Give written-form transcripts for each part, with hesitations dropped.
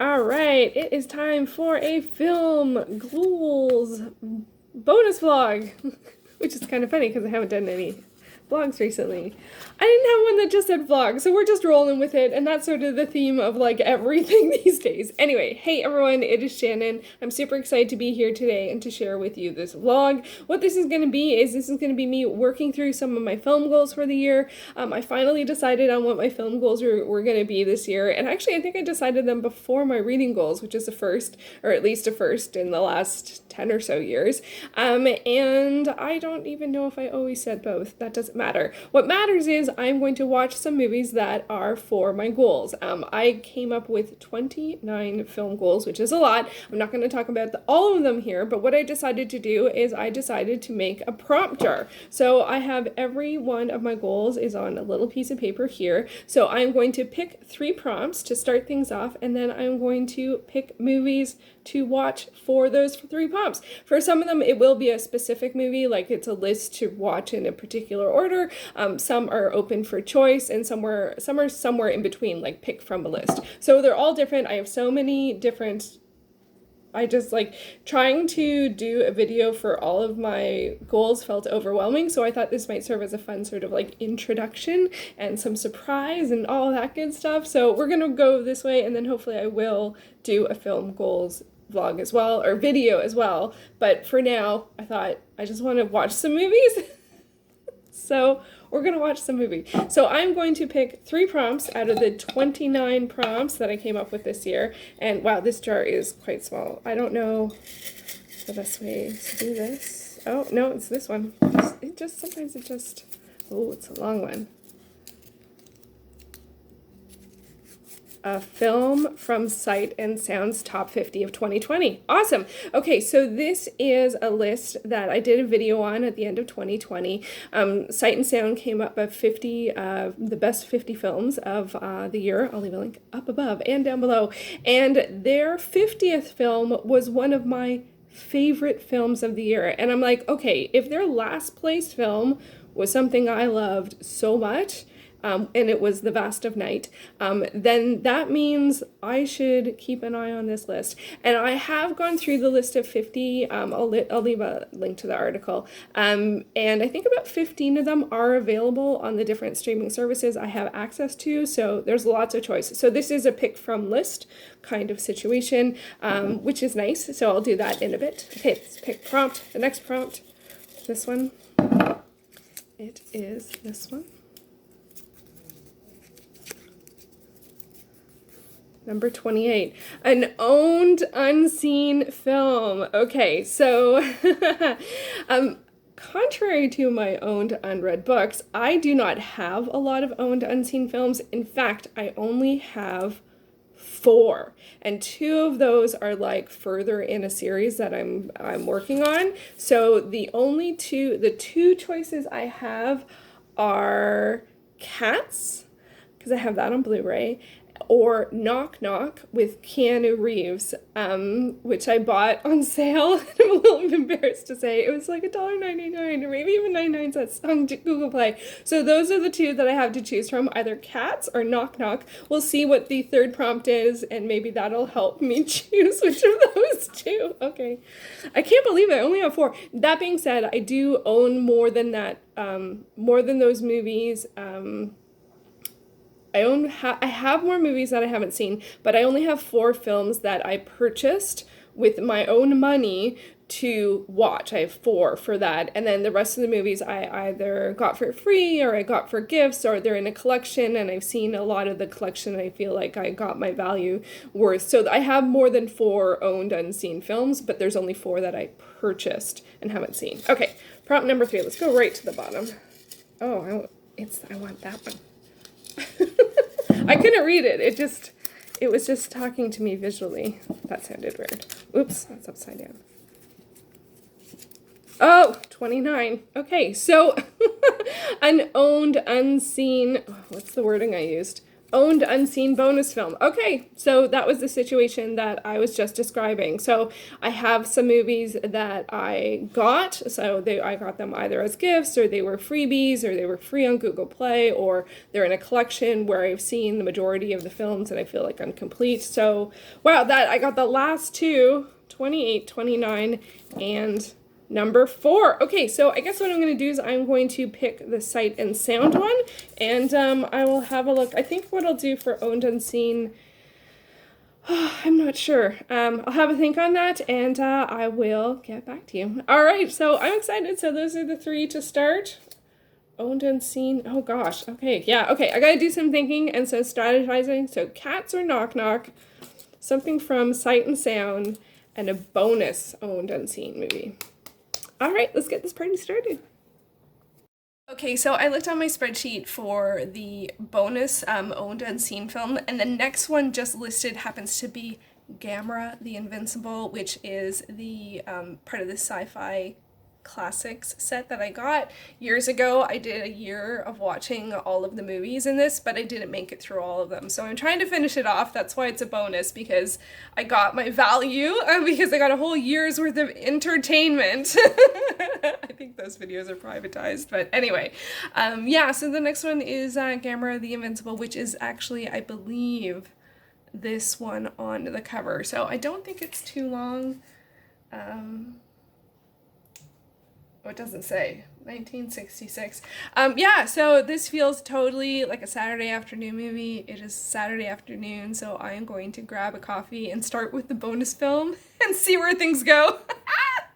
All right, it is time for a film ghouls bonus vlog, which is kind of funny because I haven't done any vlogs recently. I didn't have one that just said vlog, so we're just rolling with it, and that's sort of the theme of like everything these days. Anyway, hey everyone, it is Shannon. I'm super excited to be here today and to share with you this vlog. What this is going to be is me working through some of my film goals for the year. I finally decided on what my film goals were going to be this year, and actually I think I decided them before my reading goals, which is a first, or at least a first in the last 10 or so years. And I don't even know if I always said both. That doesn't matter. What matters is I'm going to watch some movies that are for my goals. I came up with 29 film goals, which is a lot. I'm not going to talk about all of them here, but what I decided to do is I decided to make a prompt jar. So I have every one of my goals is on a little piece of paper here. So I'm going to pick 3 prompts to start things off, and then I'm going to pick movies to watch for those 3 prompts. For some of them, it will be a specific movie, like it's a list to watch in a particular order. Some are open for choice, and some are somewhere in between, like pick from a list. So they're all different. I have so many different. I just like trying to do a video for all of my goals felt overwhelming, so I thought this might serve as a fun sort of like introduction and some surprise and all that good stuff. So we're gonna go this way, and then hopefully I will do a film goals vlog as well, or video as well. But for now, I thought I just want to watch some movies. So we're going to watch some movies. So I'm going to pick 3 prompts out of the 29 prompts that I came up with this year. And wow, this jar is quite small. I don't know the best way to do this. Oh, no, it's this one. Sometimes it just, oh, it's a long one. A film from Sight and Sound's Top 50 of 2020. Awesome. Okay, so this is a list that I did a video on at the end of 2020. Sight and Sound came up with the best 50 films of the year. I'll leave a link up above and down below. And their 50th film was one of my favorite films of the year. And I'm like, okay, if their last place film was something I loved so much, and it was The Vast of Night, then that means I should keep an eye on this list. And I have gone through the list of 50. I'll leave a link to the article. And I think about 15 of them are available on the different streaming services I have access to, so there's lots of choice. So this is a pick from list kind of situation, which is nice. So I'll do that in a bit. Okay, let's pick prompt. The next prompt, this one. It is this one. Number 28, an owned unseen film. Okay, so contrary to my owned unread books, I do not have a lot of owned unseen films. In fact, I only have 4, and 2 of those are like further in a series that I'm working on. So the 2 choices I have are Cats, because I have that on Blu-ray, or Knock Knock with Keanu Reeves, which I bought on sale. I'm a little embarrassed to say. It was like $1.99 or maybe even 99 cents on Google Play. So those are the 2 that I have to choose from, either Cats or Knock Knock. We'll see what the third prompt is, and maybe that'll help me choose which of those 2. Okay. I can't believe it. I only have 4. That being said, I do own more than that, more than those movies. I have more movies that I haven't seen, but I only have 4 films that I purchased with my own money to watch. I have 4 for that, and then the rest of the movies I either got for free or I got for gifts, or they're in a collection, and I've seen a lot of the collection and I feel like I got my value worth. So I have more than 4 owned unseen films, but there's only 4 that I purchased and haven't seen. Okay, prompt number 3. Let's go right to the bottom. Oh, I want that one. I couldn't read it. It was just talking to me visually. That sounded weird. Oops, that's upside down. Oh, 29. Okay, so an owned, unseen, what's the wording I used? Owned unseen bonus film. Okay, so that was the situation that I was just describing. So I have some movies that I got. So I got them either as gifts, or they were freebies, or they were free on Google Play, or they're in a collection where I've seen the majority of the films and I feel like I'm complete. So wow, that I got the last two, 28, 29, and number 4. Okay, so I guess what I'm going to do is I'm going to pick the sight and sound one, and I will have a look. I think what I'll do for owned unseen, I'm not sure. I'll have a think on that, and I will get back to you. All right, so I'm excited. So those are the 3 to start. Owned unseen. Oh gosh. Okay, yeah. Okay, I got to do some thinking and some strategizing. So Cats or Knock Knock, something from Sight and Sound, and a bonus owned unseen movie. All right, let's get this party started. Okay, so I looked on my spreadsheet for the bonus owned unseen film, and the next one just listed happens to be Gammera The Invincible, which is the part of the sci-fi classics set that I got years ago. I did a year of watching all of the movies in this, but I didn't make it through all of them. So I'm trying to finish it off. That's why it's a bonus, because I got my value, because I got a whole year's worth of entertainment. I think those videos are privatized, but anyway. Yeah, so the next one is Gammera The Invincible, which is actually, I believe, this one on the cover. So I don't think it's too long. Oh, it doesn't say. 1966. Yeah, so this feels totally like a Saturday afternoon movie. It is Saturday afternoon, so I am going to grab a coffee and start with the bonus film and see where things go.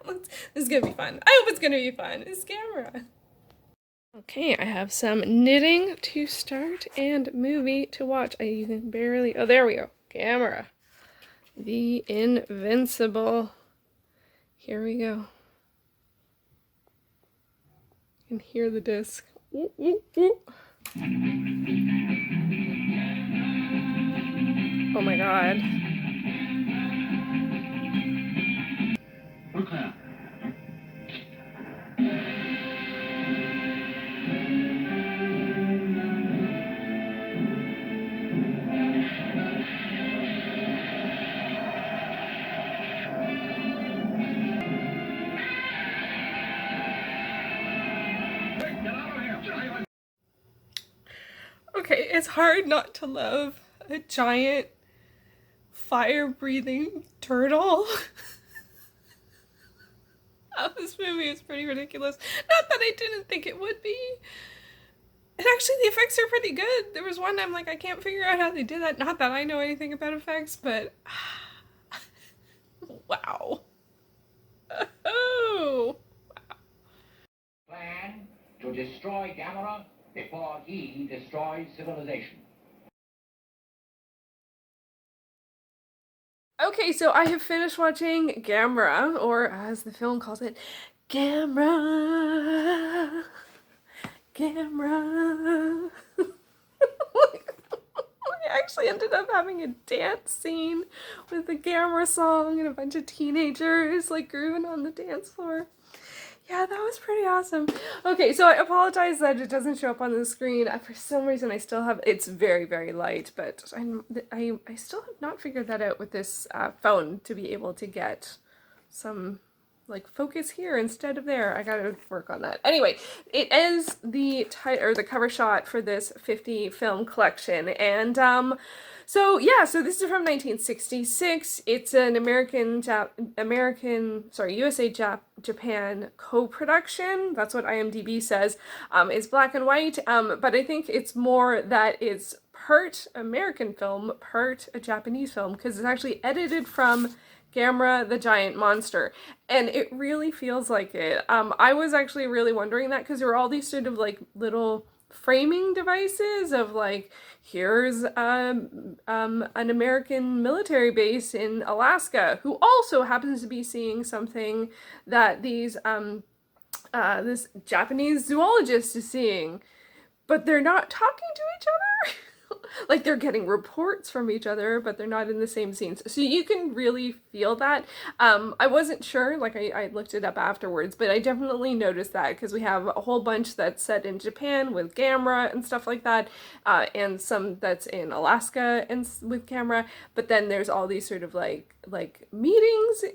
This is gonna be fun. I hope it's gonna be fun. It's Gammera. Okay, I have some knitting to start and movie to watch. I can barely... Oh, there we go. Gammera The Invincible. Here we go. You can hear the disc. Ooh, ooh, ooh. Oh my god. Okay, it's hard not to love a giant fire-breathing turtle. Oh, this movie is pretty ridiculous. Not that I didn't think it would be. And actually, the effects are pretty good. There was one I'm like, I can't figure out how they did that. Not that I know anything about effects, but... wow. Oh! Wow. Plan to destroy Gammera before he destroys civilization. Okay, so I have finished watching Gammera, or as the film calls it, Gammera. Gammera. I actually ended up having a dance scene with the Gammera song and a bunch of teenagers like grooving on the dance floor. Yeah, that was pretty awesome. Okay, so I apologize that it doesn't show up on the screen. For some reason, I still have... It's very, very light, but I still have not figured that out with this phone to be able to get some, like, focus here instead of there. I gotta work on that. Anyway, it is the the cover shot for this 50 film collection, and so yeah, so this is from 1966. It's an USA Japan co-production. That's what IMDb says. It's black and white, but I think it's more that it's part American film, part a Japanese film, because it's actually edited from Gammera the Giant Monster, and it really feels like it. I was actually really wondering that, because there were all these sort of like little framing devices of like, here's an American military base in Alaska who also happens to be seeing something that these this Japanese zoologist is seeing, but they're not talking to each other. like they're getting reports from each other, but they're not in the same scenes. So you can really feel that. I wasn't sure, like I looked it up afterwards, but I definitely noticed that because we have a whole bunch that's set in Japan with Gammera and stuff like that, and some that's in Alaska and with Gammera. But then there's all these sort of like meetings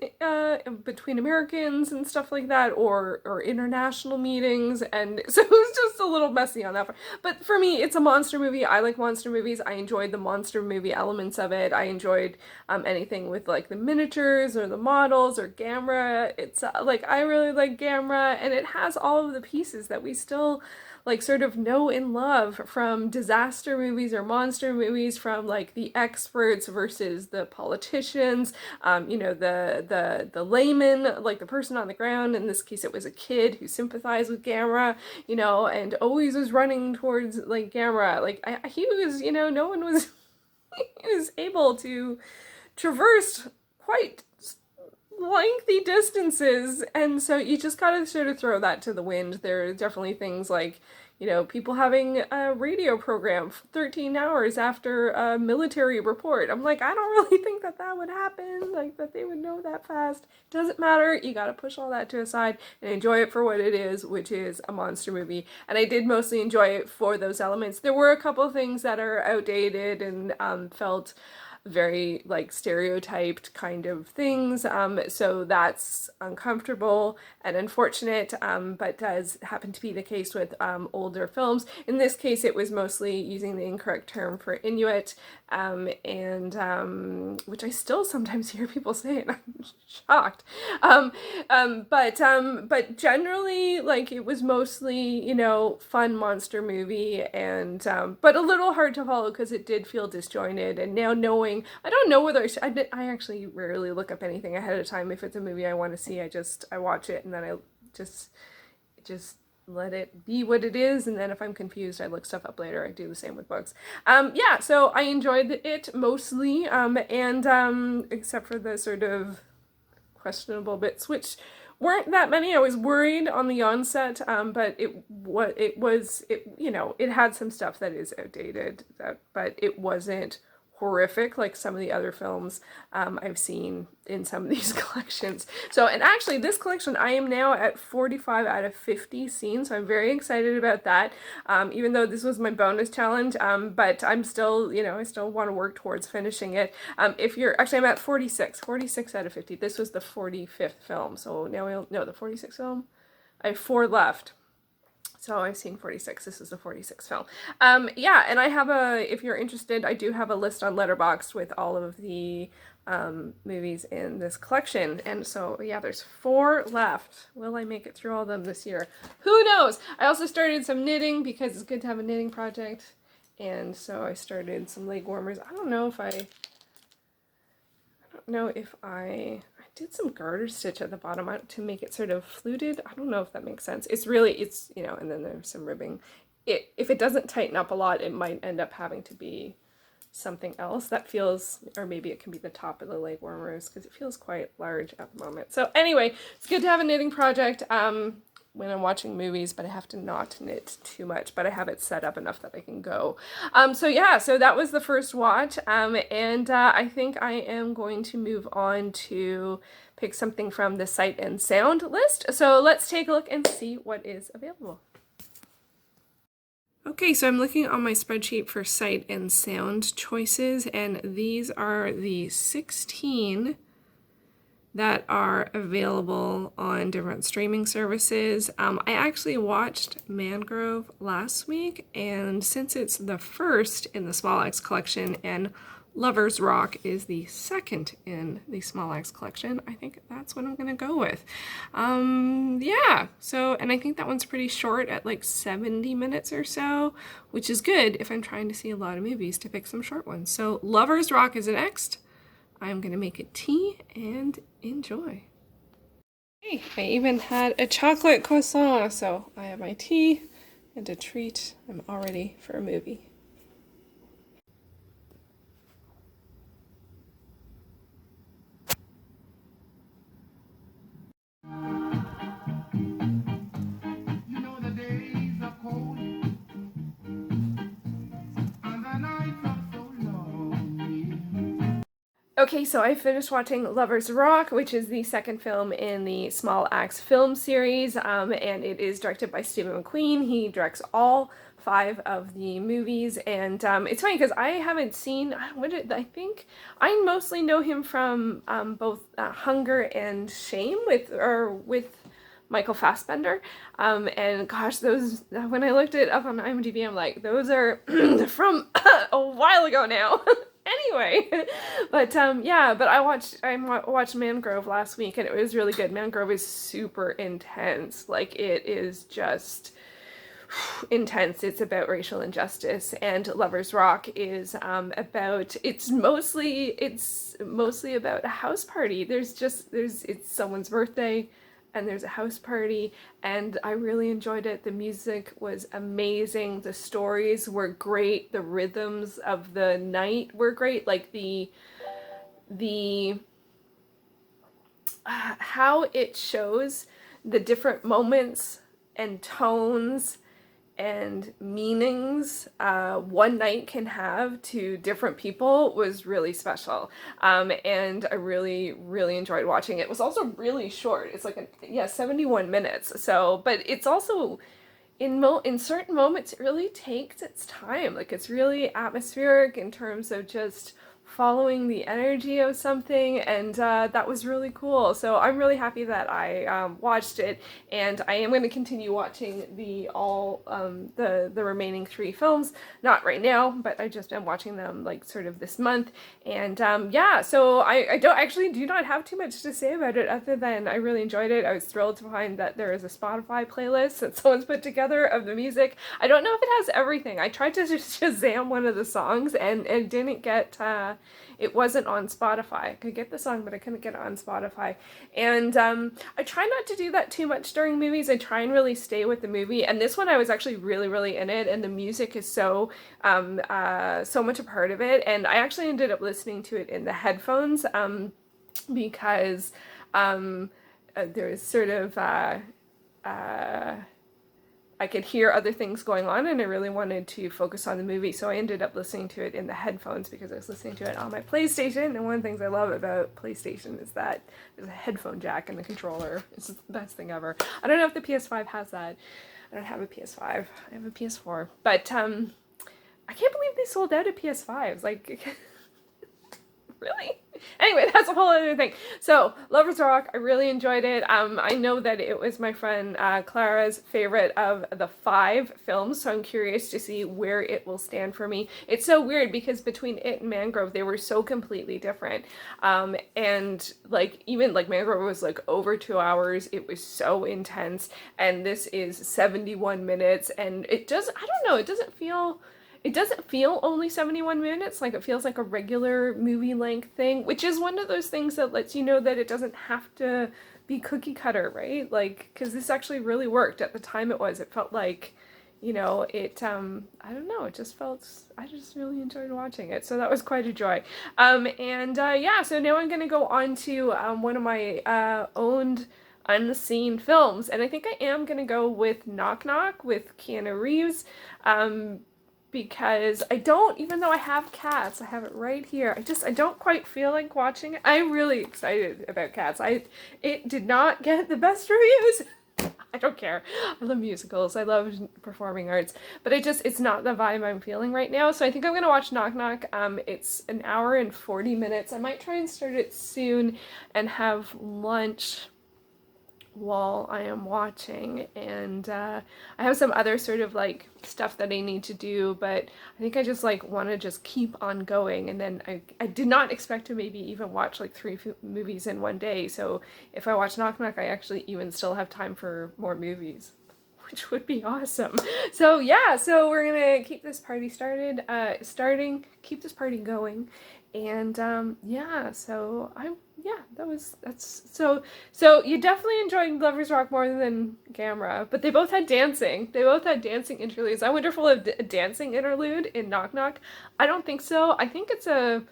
between Americans and stuff like that, or international meetings, and so it was just a little messy on that part. But for me, it's a monster movie. I like monster movies. I enjoyed the monster movie elements of it. I enjoyed anything with like the miniatures or the models or Gammera. It's like I really like Gammera, and it has all of the pieces that we still like sort of know and love from disaster movies or monster movies, from like the experts versus the politicians, you know, the layman, like the person on the ground. In this case, it was a kid who sympathized with Gammera, you know, and always was running towards like Gammera. Like he was, you know, no one was he was able to traverse quite lengthy distances, and so you just gotta sort of throw that to the wind. There are definitely things like, you know, people having a radio program 13 hours after a military report. I'm like, I don't really think that that would happen, like that they would know that fast. Doesn't matter. You gotta push all that to a side and enjoy it for what it is, which is a monster movie. And I did mostly enjoy it for those elements. There were a couple things that are outdated and felt very like stereotyped kind of things, so that's uncomfortable and unfortunate, but does happen to be the case with older films. In this case, it was mostly using the incorrect term for Inuit, and which I still sometimes hear people say, and I'm shocked. But generally, like, it was mostly, you know, fun monster movie, and but a little hard to follow because it did feel disjointed. And now knowing, I don't know whether I actually rarely look up anything ahead of time. If it's a movie I want to see, I watch it, and then I just let it be what it is, and then if I'm confused, I look stuff up later. I do the same with books. Yeah, so I enjoyed it mostly, and except for the sort of questionable bits, which weren't that many. I was worried on the onset, but it you know, it had some stuff that is outdated, but it wasn't horrific like some of the other films I've seen in some of these collections. So, and actually this collection, I am now at 45 out of 50 scenes, so I'm very excited about that, even though this was my bonus challenge, but I'm still, you know, I still want to work towards finishing it. If you're, actually I'm at 46 out of 50. This was the 45th film, so now we'll know the 46th film. I have 4 left. So I've seen 46. This is the 46th film. Yeah, and I have if you're interested, I do have a list on Letterboxd with all of the movies in this collection. And so, yeah, there's 4 left. Will I make it through all of them this year? Who knows? I also started some knitting because it's good to have a knitting project. And so I started some leg warmers. I don't know if I did some garter stitch at the bottom to make it sort of fluted. I don't know if that makes sense. It's, you know, and then there's some ribbing. If it doesn't tighten up a lot, it might end up having to be something else that feels, or maybe it can be the top of the leg warmers because it feels quite large at the moment. So anyway, it's good to have a knitting project when I'm watching movies, but I have to not knit too much, but I have it set up enough that I can go. So yeah, so that was the first watch, and I think I am going to move on to pick something from the Sight and Sound list. So let's take a look and see what is available. Okay, so I'm looking on my spreadsheet for Sight and Sound choices, and these are the 16 that are available on different streaming services. I actually watched Mangrove last week, and since it's the first in the Small Axe collection and Lover's Rock is the second in the Small Axe collection, I think that's what I'm gonna go with. Yeah, so, and I think that one's pretty short at like 70 minutes or so, which is good if I'm trying to see a lot of movies to pick some short ones. So Lover's Rock is next. I'm gonna make a tea and enjoy. Hey, I even had a chocolate croissant, so I have my tea and a treat. I'm all ready for a movie. You know the days are cold and the nights are Okay, so I finished watching Lovers Rock, which is the second film in the Small Axe film series, and it is directed by Stephen McQueen. He directs all 5 of the movies, and it's funny because I haven't seen, I think I mostly know him from both Hunger and Shame with Michael Fassbender, and gosh, those, when I looked it up on IMDb, I'm like, those are from a while ago now. Anyway, but yeah, but I watched Mangrove last week, and it was really good. Mangrove is super intense. Like, it is just intense. It's about racial injustice, and Lovers Rock is about, it's mostly about a house party. It's someone's birthday, and there's a house party, and I really enjoyed it. The music was amazing. The stories were great. The rhythms of the night were great. Like the how it shows the different moments and tones and meanings one night can have to different people was really special, and I really, really enjoyed watching it. It was also really short. It's like 71 minutes. So, but it's also in certain moments it really takes its time. Like, it's really atmospheric in terms of just following the energy of something, and that was really cool. So I'm really happy that I watched it, and I am going to continue watching the remaining 3 films. Not right now, but I just am watching them like sort of this month, and yeah. So I do not have too much to say about it other than I really enjoyed it. I was thrilled to find that there is a Spotify playlist that someone's put together of the music. I don't know if it has everything. I tried to just Shazam one of the songs, and it didn't get. It wasn't on Spotify. I could get the song, but I couldn't get it on Spotify. And I try not to do that too much during movies. I try and really stay with the movie. And this one, I was actually really, really in it, and the music is so much a part of it. And I actually ended up listening to it in the headphones because there was sort of I could hear other things going on, and I really wanted to focus on the movie, so I ended up listening to it in the headphones because I was listening to it on my PlayStation, and one of the things I love about PlayStation is that there's a headphone jack in the controller. It's the best thing ever. I don't know if the PS5 has that. I don't have a PS5. I have a PS4. But I can't believe they sold out of PS5s. Like, really? Anyway, that's a whole other thing. So, Lovers Rock, I really enjoyed it. I know that it was my friend Clara's favorite of the 5 films, so I'm curious to see where it will stand for me. It's so weird because between it and Mangrove, they were so completely different. And like, even like Mangrove was like over 2 hours. It was so intense, and this is 71 minutes, and I don't know, it doesn't feel only 71 minutes. Like, it feels like a regular movie length thing, which is one of those things that lets you know that it doesn't have to be cookie cutter, right? Like, because this actually really worked at the time it felt like, you know, I don't know, I just really enjoyed watching it. So that was quite a joy. Yeah, so now I'm going to go on to one of my owned unseen films, and I think I am going to go with Knock Knock with Keanu Reeves. Because even though I have Cats, I have it right here, I don't quite feel like watching it. I'm really excited about Cats. It did not get the best reviews. I don't care. I love musicals. I love performing arts. But it's not the vibe I'm feeling right now. So I think I'm going to watch Knock Knock. It's an hour and 40 minutes. I might try and start it soon and have lunch while I am watching, and I have some other sort of like stuff that I need to do, but I think I just like want to just keep on going. And then I did not expect to maybe even watch like 3 movies in one day, so if I watch Knock Knock, I actually even still have time for more movies, which would be awesome. So yeah, so we're gonna keep this party keep this party going, and yeah, so so you definitely enjoyed Lovers Rock more than Gammera, but they both had dancing. They both had dancing interludes. I wonder if we'll have a dancing interlude in Knock Knock. I don't think so. I think I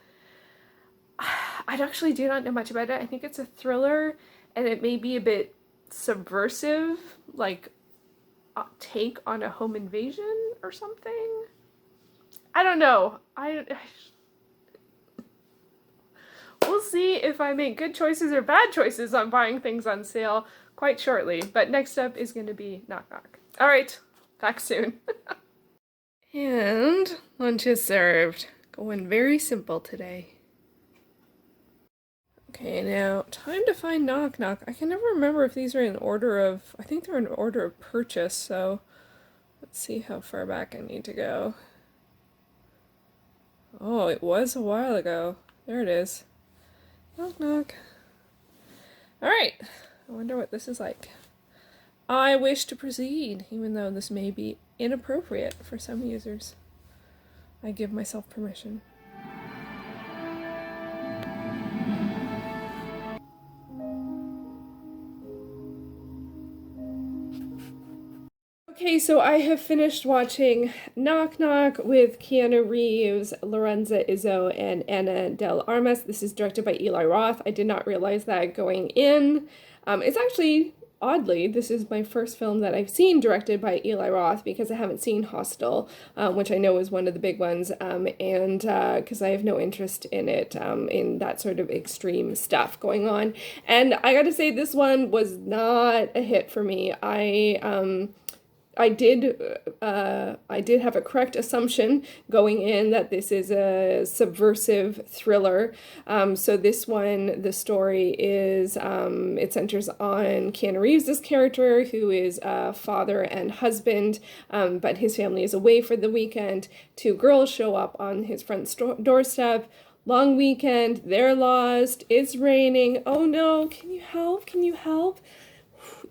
actually do not know much about it. I think it's a thriller, and it may be a bit subversive, like take on a home invasion or something. I don't know. see if I make good choices or bad choices on buying things on sale quite shortly. But next up is going to be Knock Knock. All right, back soon. And lunch is served. Going very simple today. Okay, now time to find Knock Knock. I can never remember if these are in order of, I think they're in order of purchase, so let's see how far back I need to go. Oh, it was a while ago. There it is. Knock knock. Alright, I wonder what this is like. I wish to proceed, even though this may be inappropriate for some users. I give myself permission. Okay, so I have finished watching Knock Knock with Keanu Reeves, Lorenza Izzo, and Ana de Armas. This is directed by Eli Roth. I did not realize that going in. It's actually, oddly, this is my first film that I've seen directed by Eli Roth because I haven't seen Hostel, which I know is one of the big ones, and because I have no interest in it, in that sort of extreme stuff going on. And I gotta say, this one was not a hit for me. I did have a correct assumption going in that this is a subversive thriller. So this one, the story is, it centers on Keanu Reeves' character, who is a father and husband, but his family is away for the weekend. Two girls show up on his front doorstep. Long weekend, they're lost, it's raining. Oh no, can you help? Can you help?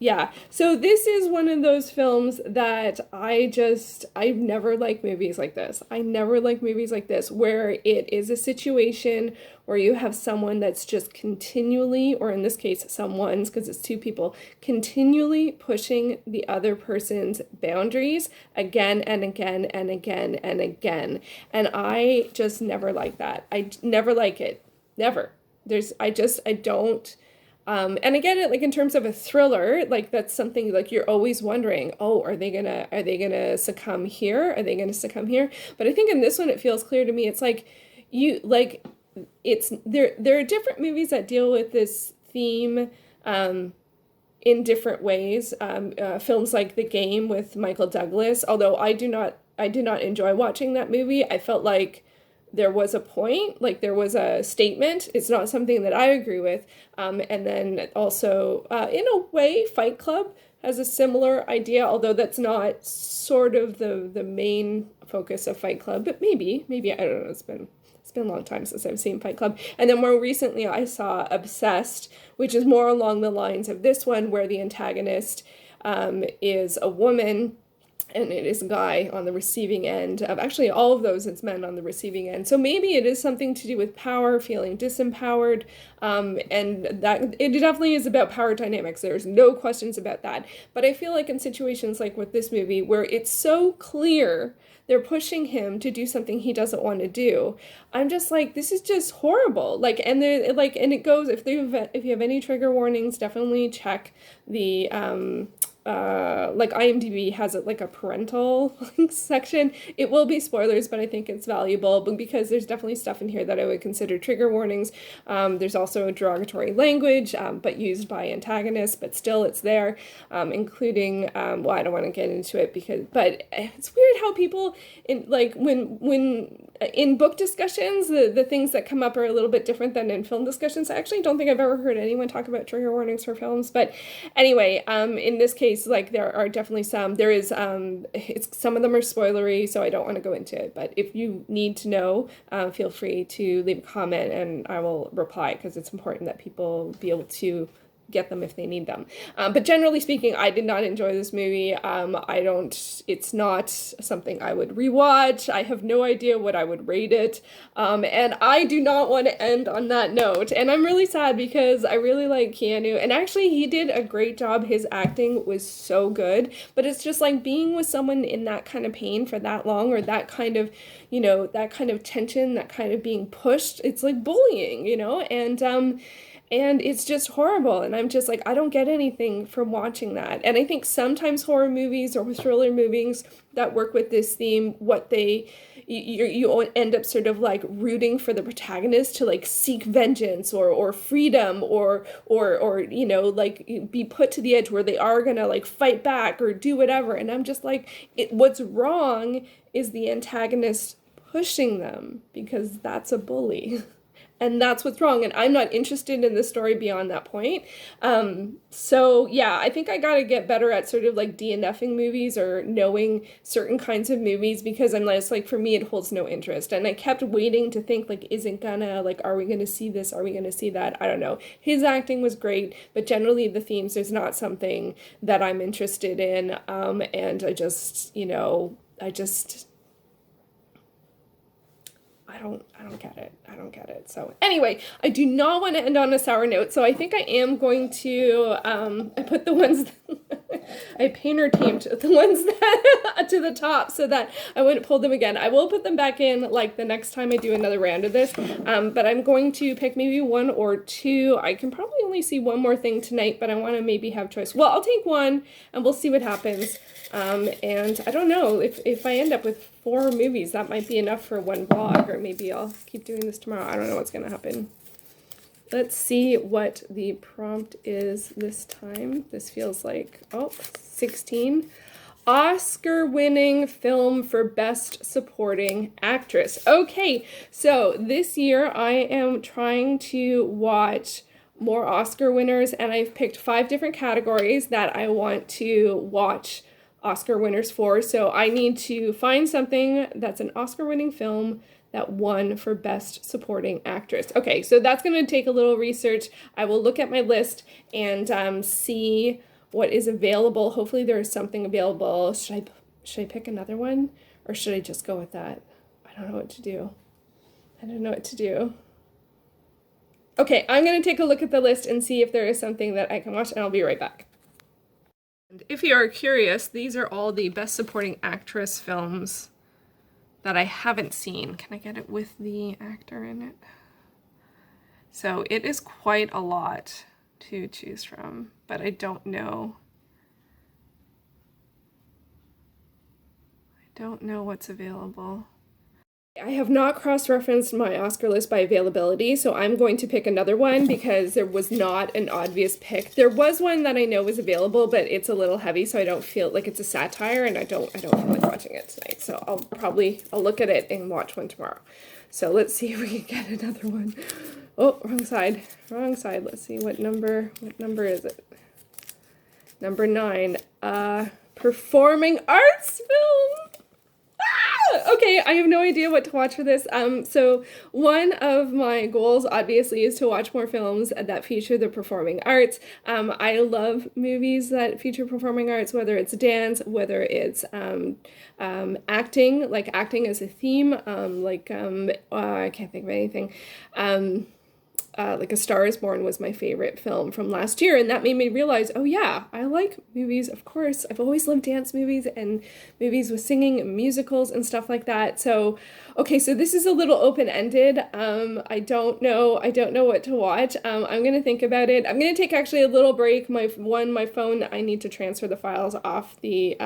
Yeah, so this is one of those films that I've never liked movies like this. I never like movies like this where it is a situation where you have someone that's just continually, or in this case, someone's, because it's two people, continually pushing the other person's boundaries again and again and again and again. And I just never like that. I never like it. Never. I don't. And again, like in terms of a thriller, like that's something like you're always wondering, oh, are they gonna succumb here? Are they gonna succumb here? But I think in this one, it feels clear to me. It's like there are different movies that deal with this theme, in different ways. Films like The Game with Michael Douglas, although I did not enjoy watching that movie. I felt like there was a point, like there was a statement. It's not something that I agree with. And then also, in a way, Fight Club has a similar idea, although that's not sort of the main focus of Fight Club, but maybe, I don't know, it's been a long time since I've seen Fight Club. And then more recently I saw Obsessed, which is more along the lines of this one, where the antagonist is a woman, and it is a guy on the receiving end of, actually all of those, it's men on the receiving end. So maybe it is something to do with power, feeling disempowered, and that it definitely is about power dynamics. There's no questions about that. But I feel like in situations like with this movie, where it's so clear they're pushing him to do something he doesn't want to do, I'm just like, this is just horrible. Like, and they're like, and it goes, if you have any trigger warnings, definitely check the like IMDb has it like a parental section. It will be spoilers, but I think it's valuable because there's definitely stuff in here that I would consider trigger warnings. There's also derogatory language, but used by antagonists, but still it's there, including, well, I don't want to get into it but it's weird how people in like when in book discussions, the things that come up are a little bit different than in film discussions. I actually don't think I've ever heard anyone talk about trigger warnings for films, but anyway, in this case, like there are definitely some. There is some of them are spoilery, so I don't want to go into it. But if you need to know, feel free to leave a comment and I will reply, because it's important that people be able to get them if they need them. But generally speaking, I did not enjoy this movie. It's not something I would rewatch. I have no idea what I would rate it. And I do not want to end on that note. And I'm really sad because I really like Keanu. And actually, he did a great job. His acting was so good. But it's just like being with someone in that kind of pain for that long, or that kind of, that kind of tension, that kind of being pushed. It's like bullying, and it's just horrible. And I'm just like, I don't get anything from watching that. And I think sometimes horror movies or thriller movies that work with this theme, what they you end up sort of like rooting for the protagonist to like seek vengeance or freedom or you know, like be put to the edge where they are gonna like fight back or do whatever. And I'm just like, what's wrong is the antagonist pushing them, because that's a bully. And that's what's wrong. And I'm not interested in the story beyond that point. So yeah, I think I gotta get better at sort of like DNFing movies or knowing certain kinds of movies, because I'm just like, for me, it holds no interest. And I kept waiting to think like, isn't gonna, like, are we gonna see this? Are we gonna see that? I don't know. His acting was great, but generally the themes is not something that I'm interested in. And I just, you know, I don't get it. I don't get it. So anyway, I do not want to end on a sour note. So I think I am going to, I put the ones, I painter taped the ones that to the top so that I wouldn't pull them again. I will put them back in like the next time I do another round of this. But I'm going to pick maybe one or two. I can probably only see one more thing tonight, but I want to maybe have choice. Well, I'll take one and we'll see what happens. And I don't know if I end up with 4 movies, that might be enough for one vlog, or maybe I'll keep doing this tomorrow. I don't know what's going to happen. Let's see what the prompt is this time. This feels like, 16. Oscar-winning film for Best Supporting Actress. Okay, so this year I am trying to watch more Oscar winners, and I've picked 5 different categories that I want to watch Oscar winners for. So I need to find something that's an Oscar-winning film that won for Best Supporting Actress. Okay, so that's going to take a little research. I will look at my list and see what is available. Hopefully there is something available. Should I pick another one, or should I just go with that? I don't know what to do. I don't know what to do. Okay, I'm going to take a look at the list and see if there is something that I can watch, and I'll be right back. And if you are curious, these are all the Best Supporting Actress films that I haven't seen. Can I get it with the actor in it? So it is quite a lot to choose from, but I don't know. I don't know what's available. I have not cross-referenced my Oscar list by availability, so I'm going to pick another one because there was not an obvious pick. There was one that I know was available, but it's a little heavy, so I don't feel like it's a satire, and I don't feel like watching it tonight. So I'll look at it and watch one tomorrow. So let's see if we can get another one. Oh, wrong side. Wrong side. Let's see what number is it? Number 9. Performing arts film. Okay, I have no idea what to watch for this. So one of my goals, obviously, is to watch more films that feature the performing arts. I love movies that feature performing arts, whether it's dance, whether it's acting, like acting as a theme, I can't think of anything. Like A Star is Born was my favorite film from last year, and that made me realize, oh yeah, I like movies, of course. I've always loved dance movies and movies with singing and musicals and stuff like that. So, okay, so this is a little open-ended. I don't know what to watch. I'm gonna think about it. I'm gonna take actually a little break. My phone, I need to transfer the files off the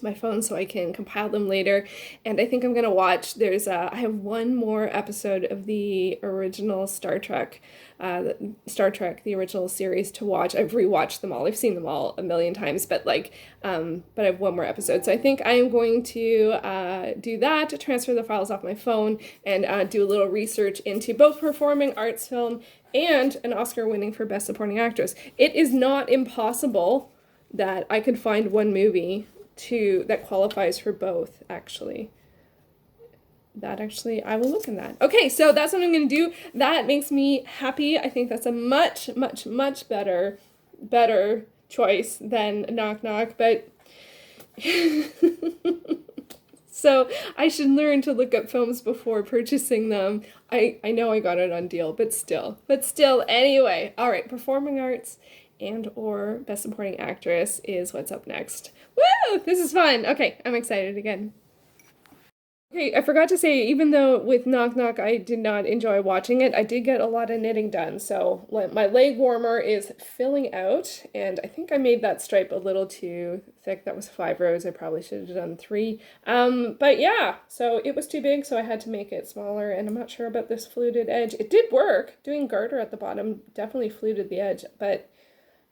my phone so I can compile them later, and I think I'm gonna watch, I have one more episode of the original Star Trek, the original series to watch. I've rewatched them all. I've seen them all a million times, but I have one more episode. So I think I am going to do that, to transfer the files off my phone, and do a little research into both performing arts film and an Oscar winning for Best Supporting Actress. It is not impossible that I could find one movie that qualifies for both, actually. I will look in that. Okay, so that's what I'm going to do. That makes me happy. I think that's a much, much, much better choice than Knock Knock, but so I should learn to look up films before purchasing them. I know I got it on deal, but still, anyway. All right, performing arts and or Best Supporting Actress is what's up next. Woo! This is fun. Okay, I'm excited again. Okay, I forgot to say, even though with Knock Knock I did not enjoy watching it, I did get a lot of knitting done. So my leg warmer is filling out, and I think I made that stripe a little too thick. That was 5 rows. I probably should have done 3. But yeah, so it was too big, so I had to make it smaller, and I'm not sure about this fluted edge. It did work. Doing garter at the bottom definitely fluted the edge, but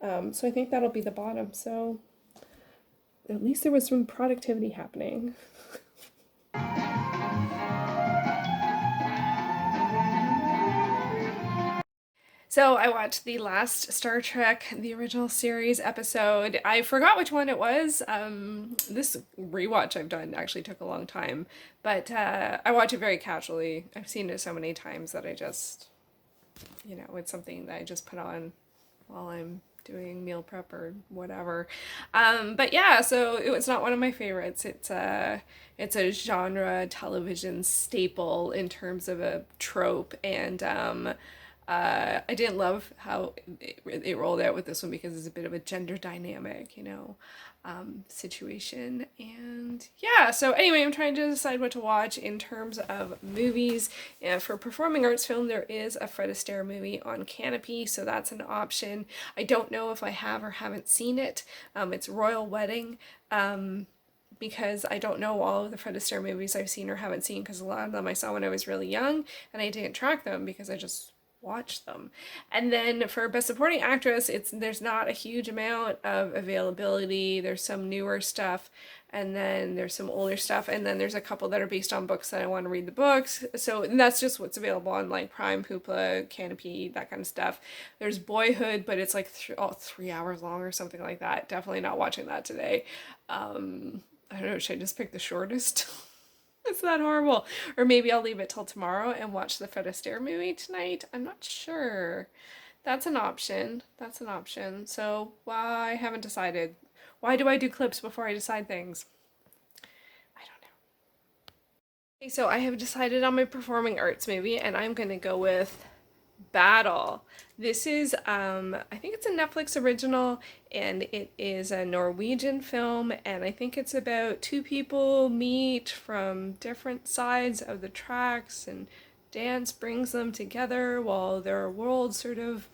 so I think that'll be the bottom. So at least there was some productivity happening. So I watched the last Star Trek, the original series episode. I forgot which one it was. This rewatch I've done actually took a long time, but I watch it very casually. I've seen it so many times that I just, it's something that I just put on while I'm doing meal prep or whatever. But yeah, so it was not one of my favorites. It's a genre television staple in terms of a trope, and I didn't love how it rolled out with this one because it's a bit of a gender dynamic, situation. And yeah, so anyway, I'm trying to decide what to watch in terms of movies. And for performing arts film, there is a Fred Astaire movie on Canopy, so that's an option. I don't know if I have or haven't seen it. It's Royal Wedding. Because I don't know all of the Fred Astaire movies I've seen or haven't seen, because a lot of them I saw when I was really young and I didn't track them because I just watch them. And then for Best Supporting Actress, there's not a huge amount of availability. There's some newer stuff, and then there's some older stuff, and then there's a couple that are based on books that I want to read the books. So that's just what's available on like Prime, Hoopla, Canopy, that kind of stuff. There's Boyhood, but it's like 3 hours long or something like that. Definitely not watching that today. I don't know, should I just pick the shortest? It's that horrible. Or maybe I'll leave it till tomorrow and watch the Fred Astaire movie tonight. I'm not sure. That's an option. That's an option. So I haven't decided. Why do I do clips before I decide things? I don't know. Okay, so I have decided on my performing arts movie, and I'm gonna go with Battle. This is, I think it's a Netflix original, and it is a Norwegian film, and I think it's about two people meet from different sides of the tracks, and dance brings them together while their worlds sort of,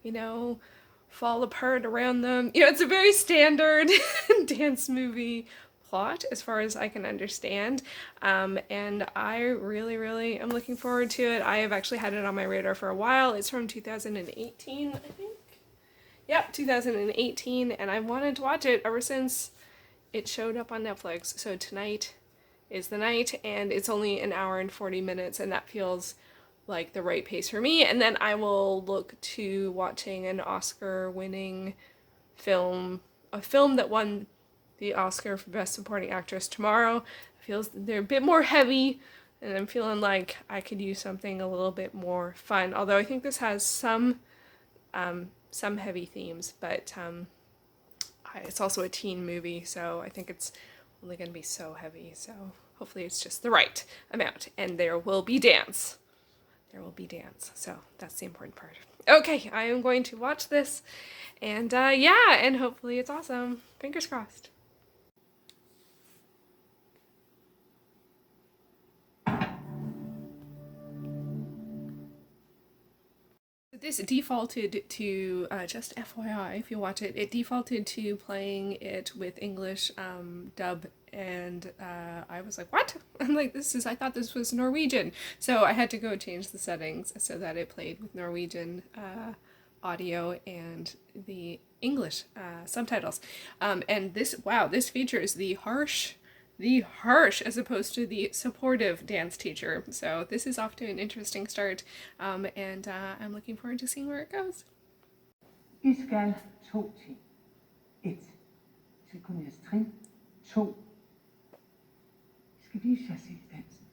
you know, fall apart around them. It's a very standard dance movie plot as far as I can understand, and I really, really am looking forward to it. I have actually had it on my radar for a while. It's from 2018, I think. Yep, 2018, and I wanted to watch it ever since it showed up on Netflix. So tonight is the night, and it's only an hour and 40 minutes, and that feels like the right pace for me. And then I will look to watching an Oscar-winning film, a film that won the Oscar for Best Supporting Actress tomorrow. It feels they're a bit more heavy, and I'm feeling like I could use something a little bit more fun. Although I think this has some heavy themes, but it's also a teen movie, so I think it's only going to be so heavy. So hopefully it's just the right amount, and there will be dance. There will be dance, so that's the important part. Okay, I am going to watch this, and yeah, and hopefully it's awesome. Fingers crossed. This defaulted to, just FYI, if you watch it, it defaulted to playing it with English dub, and I was like, what? I'm like, I thought this was Norwegian. So I had to go change the settings so that it played with Norwegian audio and the English subtitles. And this features the harsh as opposed to the supportive dance teacher. So this is off to an interesting start, and I'm looking forward to seeing where it goes. I skal 2 ting. 1. I skal kunne jeres trin. 2. I skal vise jer dansen.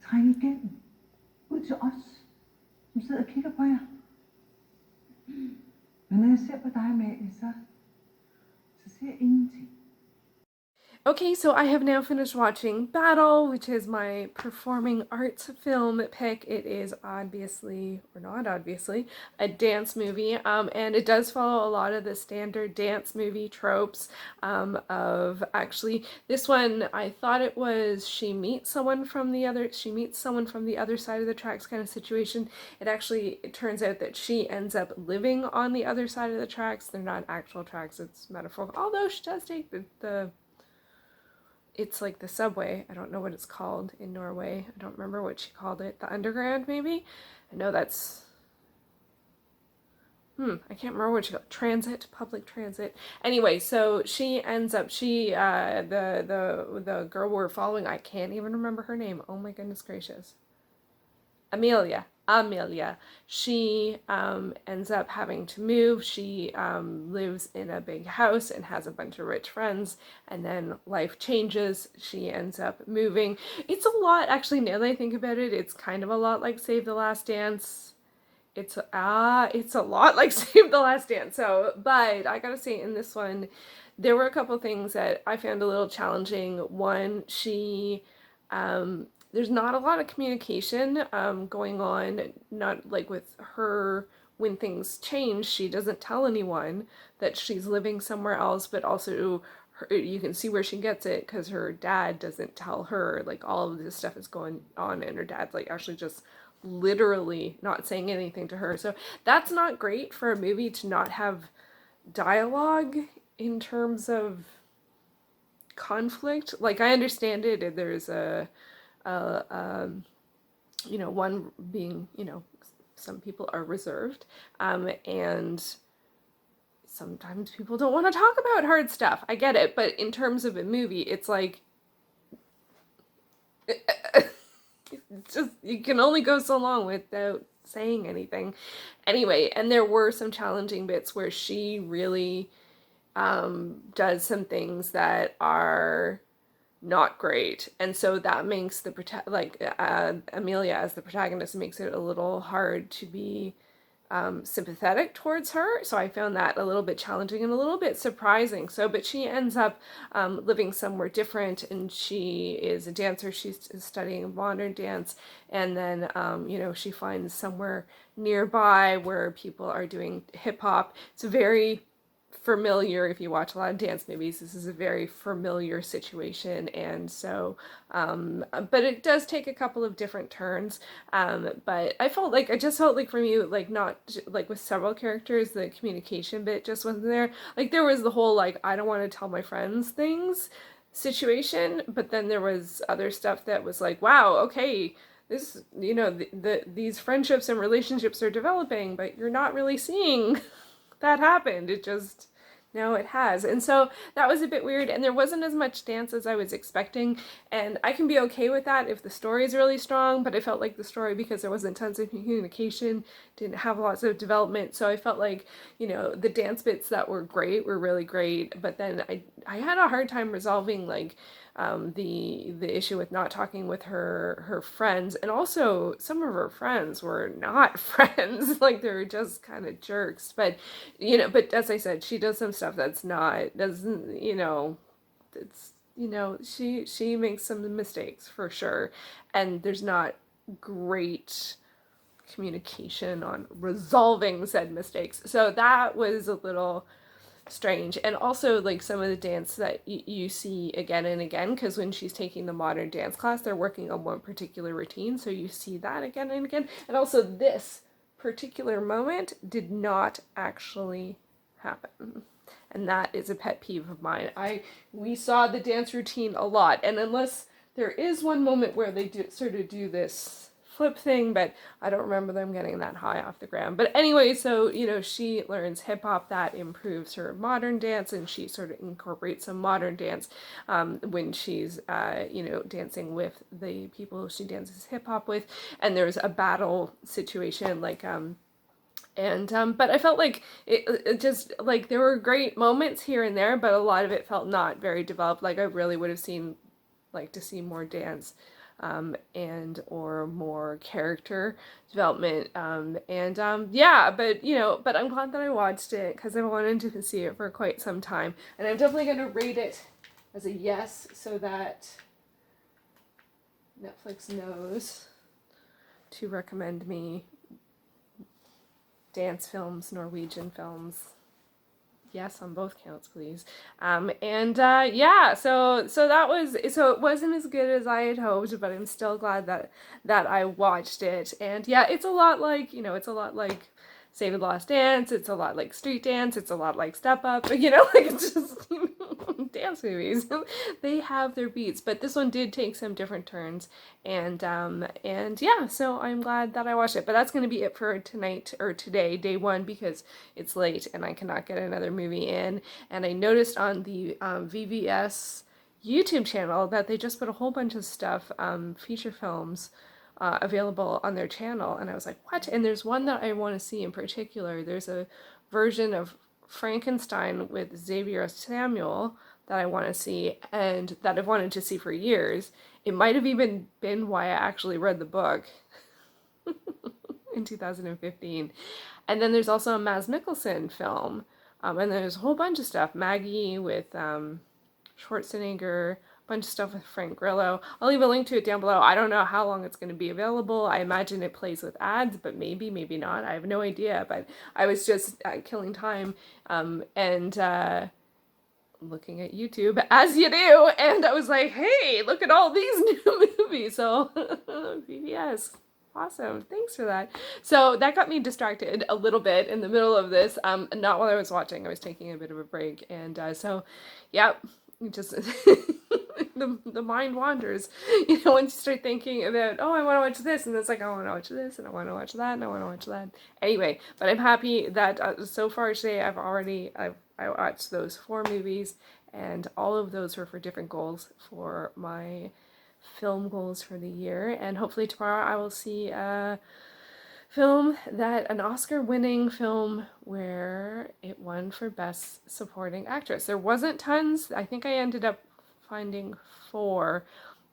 Træng igennem. Ud til os, som sidder og kigger på jer. Men når jeg ser på dig, Maggie, så ser jeg ingenting. Okay, so I have now finished watching Battle, which is my performing arts film pick. It is obviously, or not obviously, a dance movie, and it does follow a lot of the standard dance movie tropes of actually, this one, I thought it was she meets someone from the other side of the tracks kind of situation. It turns out that she ends up living on the other side of the tracks. They're not actual tracks, it's metaphorical, although she does take the it's like the subway. I don't know what it's called in Norway. I don't remember what she called it. The underground, maybe? I know that's... I can't remember what she called it. Public transit. Anyway, so she ends up, the girl we're following, I can't even remember her name. Oh my goodness gracious. Amelia. She ends up having to move. She lives in a big house and has a bunch of rich friends, and then life changes. She ends up moving. It's a lot, actually, now that I think about it, it's kind of a lot like Save the Last Dance. It's a lot like Save the Last Dance. So, but I gotta say, in this one, there were a couple things that I found a little challenging. One, there's not a lot of communication going on, not like with her when things change. She doesn't tell anyone that she's living somewhere else, but also you can see where she gets it because her dad doesn't tell her, like, all of this stuff is going on, and her dad's like actually just literally not saying anything to her. So that's not great for a movie to not have dialogue in terms of conflict. Like, I understand it, there's one being, some people are reserved, and sometimes people don't want to talk about hard stuff. I get it, but in terms of a movie, it's like, just, you can only go so long without saying anything. Anyway, and there were some challenging bits where she really does some things that are not great, and so that makes Amelia as the protagonist makes it a little hard to be sympathetic towards her. So I found that a little bit challenging and a little bit surprising. So, but she ends up living somewhere different, and she is a dancer. She's studying modern dance, and then she finds somewhere nearby where people are doing hip hop. It's very familiar. If you watch a lot of dance movies, this is a very familiar situation, and so but it does take a couple of different turns, but I just felt like, for me, like, not like with several characters, the communication bit just wasn't there. Like, there was the whole, like, I don't want to tell my friends things situation, but then there was other stuff that was like, wow, okay, this, these friendships and relationships are developing, but you're not really seeing that happened. It just, now it has. And so that was a bit weird, and there wasn't as much dance as I was expecting, and I can be okay with that if the story is really strong, but I felt like the story, because there wasn't tons of communication, didn't have lots of development, so I felt like, the dance bits that were great were really great, but then I had a hard time resolving, like, the issue with not talking with her friends, and also some of her friends were not friends, like, they were just kind of jerks. But but as I said, she does some stuff that's not, doesn't, it's, she makes some mistakes for sure, and there's not great communication on resolving said mistakes, so that was a little strange. And also, like, some of the dance that you see again and again, because when she's taking the modern dance class, they're working on one particular routine, so you see that again and again. And also, this particular moment did not actually happen, and that is a pet peeve of mine. We saw the dance routine a lot, and unless there is one moment where they do this flip thing, but I don't remember them getting that high off the ground. But anyway, so, she learns hip hop, that improves her modern dance, and she sort of incorporates some modern dance when she's, dancing with the people she dances hip hop with. And there's a battle situation, like, but I felt like it just, like, there were great moments here and there, but a lot of it felt not very developed. Like, I really would have liked to see more dance and or more character development, yeah, but I'm glad that I watched it, because I wanted to see it for quite some time, and I'm definitely going to rate it as a yes so that Netflix knows to recommend me dance films, Norwegian films. Yes, on both counts, please. Yeah, so it wasn't as good as I had hoped, but I'm still glad that I watched it. And yeah, it's a lot like, it's a lot like Save the Last Dance, it's a lot like Street Dance, it's a lot like Step Up, like it's just, dance movies. They have their beats, but this one did take some different turns, and yeah, so I'm glad that I watched it. But that's going to be it for tonight, or today, day one, because it's late and I cannot get another movie in. And I noticed on the VVS YouTube channel that they just put a whole bunch of stuff, feature films, available on their channel, and I was like, what? And there's one that I want to see in particular. There's a version of Frankenstein with Xavier Samuel that I want to see, and that I've wanted to see for years. It might have even been why I actually read the book in 2015. And then there's also a Mads Mikkelsen film, and there's a whole bunch of stuff. Maggie with Schwarzenegger, bunch of stuff with Frank Grillo. I'll leave a link to it down below. I don't know how long it's going to be available. I imagine it plays with ads, but maybe not. I have no idea, but I was just killing time and looking at YouTube, as you do, and I was like, hey, look at all these new movies. So VBS. Awesome. Thanks for that. So that got me distracted a little bit in the middle of this. Not while I was watching. I was taking a bit of a break. And so, yeah, just the mind wanders. Once you start thinking about, oh, I want to watch this, and it's like, I want to watch this, and I want to watch that, and I want to watch that. Anyway, but I'm happy that so far today I watched those 4 movies, and all of those were for different goals for my film goals for the year. And hopefully tomorrow I will see a film an Oscar-winning film where it won for Best Supporting Actress. There wasn't tons. I think I ended up finding 4,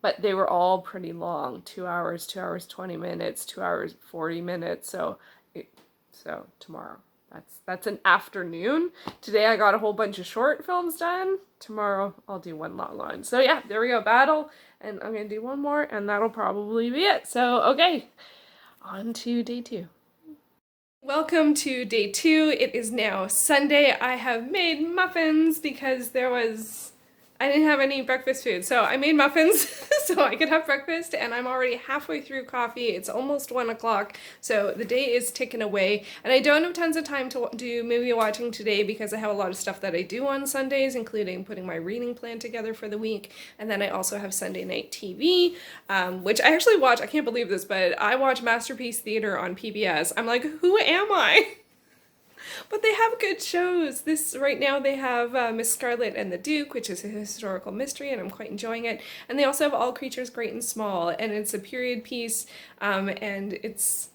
but they were all pretty long. 2 hours, 2 hours 20 minutes, 2 hours 40 minutes. So tomorrow. That's an afternoon. Today I got a whole bunch of short films done. Tomorrow I'll do one long one. So yeah, there we go, battle. And I'm going to do one more, and that'll probably be it. So, okay, on to day 2. Welcome to day 2. It is now Sunday. I have made muffins because I didn't have any breakfast food. So I made muffins so I could have breakfast, and I'm already halfway through coffee. It's almost 1 o'clock, so the day is ticking away. And I don't have tons of time to do movie watching today because I have a lot of stuff that I do on Sundays, including putting my reading plan together for the week. And then I also have Sunday night TV, which I actually watch. I can't believe this, but I watch Masterpiece Theater on PBS. I'm like, who am I? But they have good shows. Right now they have Miss Scarlet and the Duke, which is a historical mystery, and I'm quite enjoying it. And they also have All Creatures Great and Small, and it's a period piece, and it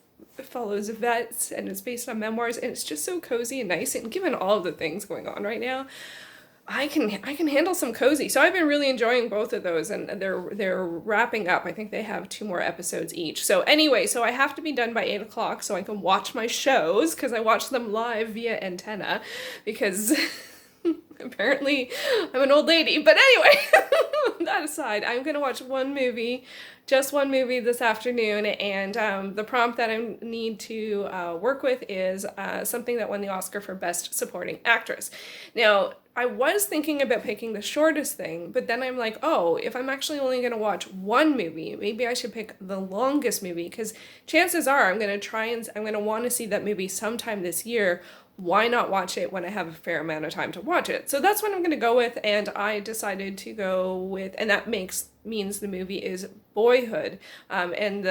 follows vets, and it's based on memoirs, and it's just so cozy and nice. And given all of the things going on right now, I can handle some cozy. So I've been really enjoying both of those, and they're wrapping up. I think they have 2 more episodes each. So anyway, so I have to be done by 8 o'clock so I can watch my shows, because I watch them live via antenna, because apparently I'm an old lady. But anyway, that aside, I'm going to watch just one movie this afternoon, and the prompt that I need to work with is something that won the Oscar for Best Supporting Actress. Now, I was thinking about picking the shortest thing, but then I'm like, oh, if I'm actually only going to watch one movie, maybe I should pick the longest movie, because chances are I'm going to want to see that movie sometime this year. Why not watch it when I have a fair amount of time to watch it? So that's what I'm going to go with, and I decided to go with, and that means the movie is Boyhood, and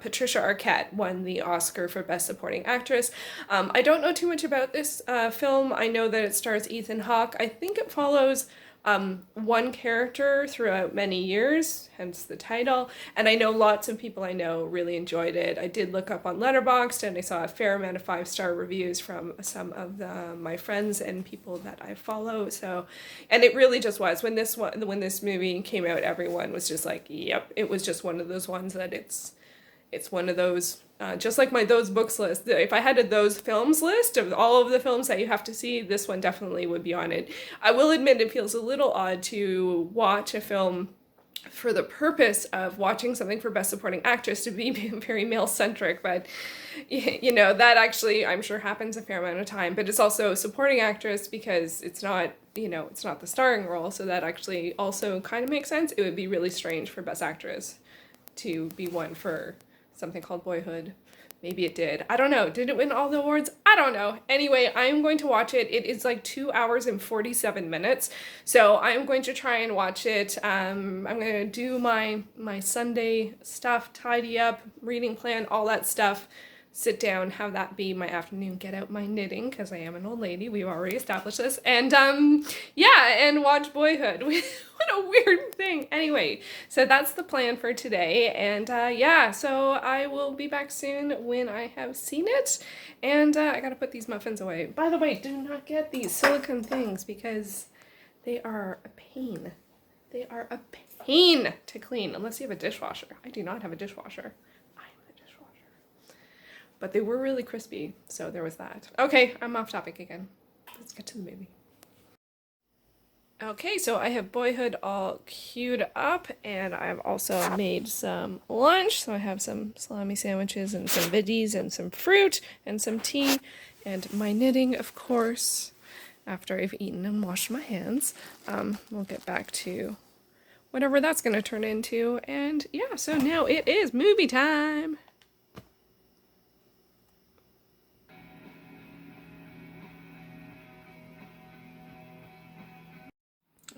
Patricia Arquette won the Oscar for Best Supporting Actress. I don't know too much about this film. I know that it stars Ethan Hawke. I think it follows one character throughout many years, hence the title, and I know lots of people I know really enjoyed it. I did look up on Letterboxd, and I saw a fair amount of 5-star reviews from some of my friends and people that I follow. So, and it really just was, when this movie came out, everyone was just like, yep, it was just one of those ones that it's one of those Just like my those books list, if I had a those films list of all of the films that you have to see, this one definitely would be on it. I will admit it feels a little odd to watch a film for the purpose of watching something for Best Supporting Actress to be very male-centric, but you know, that actually I'm sure happens a fair amount of time, but it's also supporting actress because it's not, you know, it's not the starring role, so that actually also kind of makes sense. It would be really strange for Best Actress to be won for something called Boyhood. Maybe it did. I don't know. Did it win all the awards? I don't know. Anyway, I'm going to watch it. It is like 2 hours and 47 minutes. So I'm going to try and watch it. I'm going to do my Sunday stuff, tidy up, reading plan, all that stuff. Sit down, have that be my afternoon, get out my knitting, because I am an old lady, we've already established this, and yeah, and watch Boyhood. What a weird thing. Anyway, so that's the plan for today, and yeah, so I will be back soon when I have seen it, and I gotta put these muffins away. By the way, do not get these silicone things, because they are a pain. They are a pain to clean, unless you have a dishwasher. I do not have a dishwasher. But they were really crispy, so there was that. Okay, I'm off topic again. Let's get to the movie. Okay, so I have Boyhood all queued up, and I've also made some lunch. So I have some salami sandwiches and some veggies and some fruit and some tea and my knitting, of course, after I've eaten and washed my hands. We'll get back to whatever that's going to turn into. And yeah, so now it is movie time.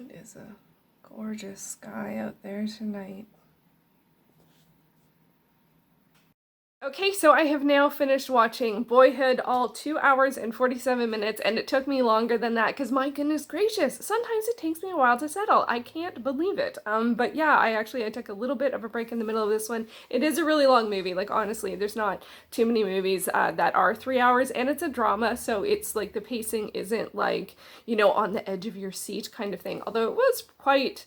It is a gorgeous sky out there tonight. Okay, so I have now finished watching Boyhood, all 2 hours and 47 minutes, and it took me longer than that, because my goodness gracious, sometimes it takes me a while to settle. I can't believe it. But yeah, I took a little bit of a break in the middle of this one. It is a really long movie, like honestly, there's not too many movies that are 3 hours, and it's a drama, so it's like the pacing isn't like, you know, on the edge of your seat kind of thing, although it was quite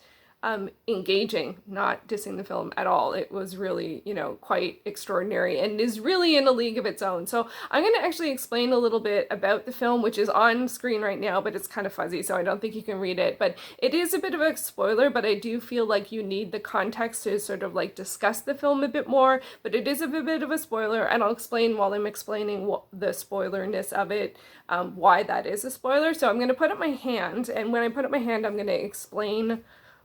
engaging, not dissing the film at all. It was really, you know, quite extraordinary and is really in a league of its own. So I'm going to actually explain a little bit about the film, which is on screen right now, but it's kind of fuzzy, so I don't think you can read it. But it is a bit of a spoiler, but I do feel like you need the context to sort of like discuss the film a bit more. But it is a bit of a spoiler, and I'll explain while I'm explaining what the spoilerness of it, why that is a spoiler. So I'm going to put up my hand, and when I put up my hand, I'm going to explain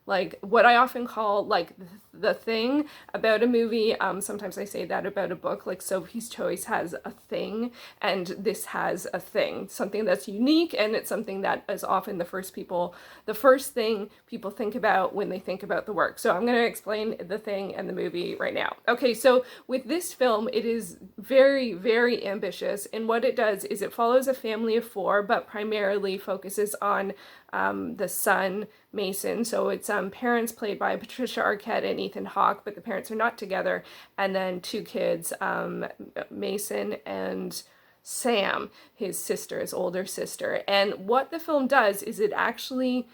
like what I often call like the thing about a movie. Sometimes I say that about a book, like Sophie's Choice has a thing, and this has a thing, something that's unique, and it's something that is often the first thing people think about when they think about the work. So I'm going to explain the thing and the movie right now. Okay, so with this film, it is very, very ambitious, and what it does is it follows a family of 4, but primarily focuses on the son, Mason. So it's parents played by Patricia Arquette and Ethan Hawke, but the parents are not together. And then 2 kids, Mason and Sam, his sister, his older sister. And what the film does is it actually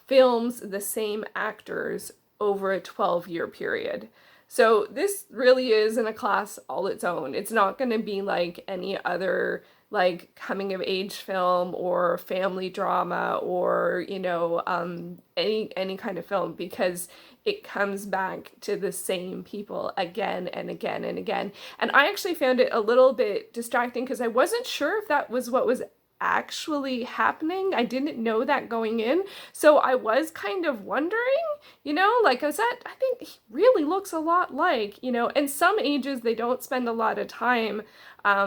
films the same actors over a 12-year period. So this really is in a class all its own. It's not going to be like any other like coming of age film or family drama or, you know, any kind of film, because it comes back to the same people again and again and again. And I actually found it a little bit distracting because I wasn't sure if that was what was actually happening. I didn't know that going in, so I was kind of wondering, you know, like, is that, I think he really looks a lot like, you know, and some ages they don't spend a lot of time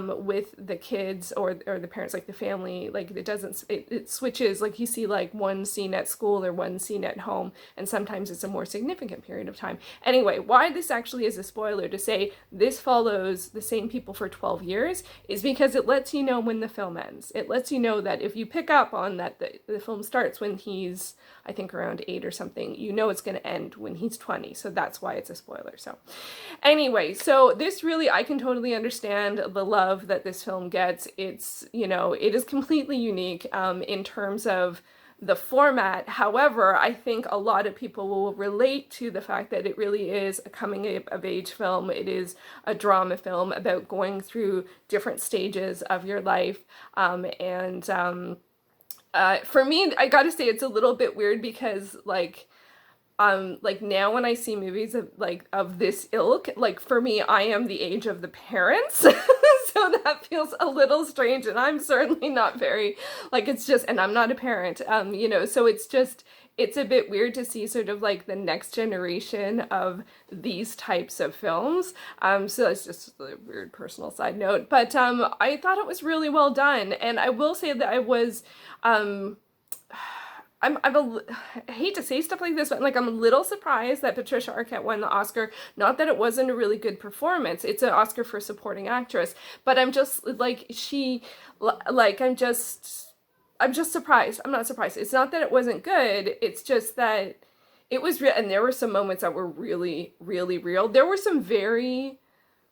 with the kids or the parents, like the family, like it switches, like you see like one scene at school or one scene at home, and sometimes it's a more significant period of time. Anyway, why this actually is a spoiler to say this follows the same people for 12 years is because it lets you know when the film ends. It lets you know that if you pick up on that the film starts when he's, I think, around 8 or something, you know it's going to end when he's 20. So that's why it's a spoiler. So anyway, so this really, I can totally understand the love that this film gets. It's, you know, it is completely unique in terms of the format. However, I think a lot of people will relate to the fact that it really is a coming of age film. It is a drama film about going through different stages of your life. For me, I gotta say it's a little bit weird because like now when I see movies of this ilk, like for me, I am the age of the parents. So that feels a little strange, and I'm certainly not very, like, it's just, and I'm not a parent, so it's a bit weird to see sort of like the next generation of these types of films. So that's just a weird personal side note, but I thought it was really well done, and I will say that I hate to say stuff like this, but like I'm a little surprised that Patricia Arquette won the Oscar. Not that it wasn't a really good performance. It's an Oscar for supporting actress, but I'm just like I'm just surprised. I'm not surprised. It's not that it wasn't good. It's just that it was real, and there were some moments that were really, really real. There were some very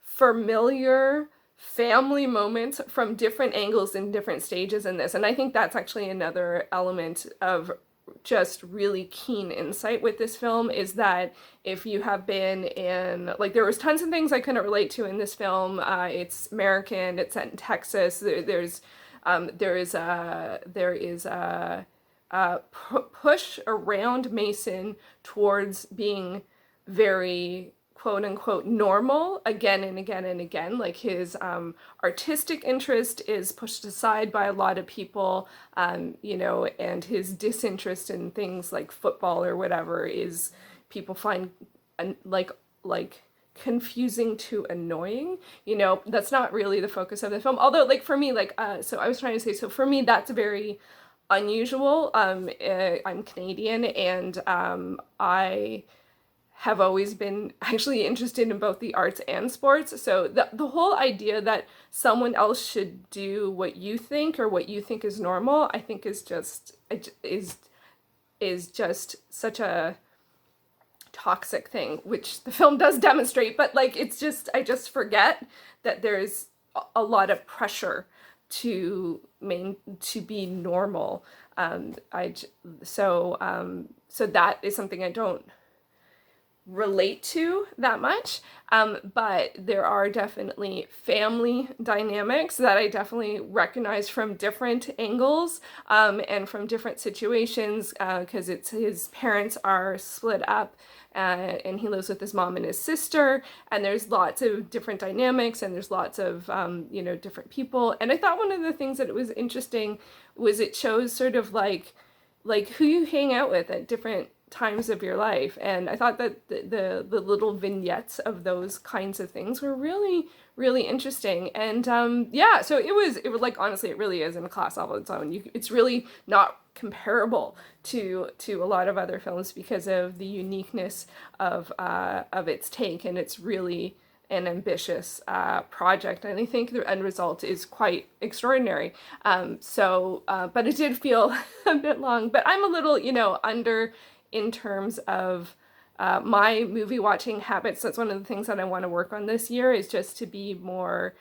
familiar family moments from different angles and different stages in this, and I think that's actually another element of just really keen insight with this film, is that if you have been in, like, there was tons of things I couldn't relate to in this film. It's American, it's set in Texas. There is a push around Mason towards being very quote unquote normal again and again and again. Like his artistic interest is pushed aside by a lot of people, and his disinterest in things like football or whatever is people find like confusing to annoying. That's not really the focus of the film. Although, like, for me, so I was trying to say, so for me, that's very unusual. I'm Canadian, and I have always been actually interested in both the arts and sports. So the whole idea that someone else should do what you think or what you think is normal, I think is just such a toxic thing, which the film does demonstrate. But like, I just forget that there's a lot of pressure to be normal. So that is something I don't relate to that much, but there are definitely family dynamics that I definitely recognize from different angles, and from different situations, because it's his parents are split up, and he lives with his mom and his sister, and there's lots of different dynamics, and there's lots of different people. And I thought one of the things that was interesting was it shows sort of like who you hang out with at different times of your life, and I thought that the little vignettes of those kinds of things were really, really interesting. And so it was like, honestly, it really is in a class all of its own. It's really not comparable to a lot of other films because of the uniqueness of its take, and it's really an ambitious project, and I think the end result is quite extraordinary. But it did feel a bit long, but I'm a little under in terms of my movie watching habits. That's one of the things that I want to work on this year, is just to be more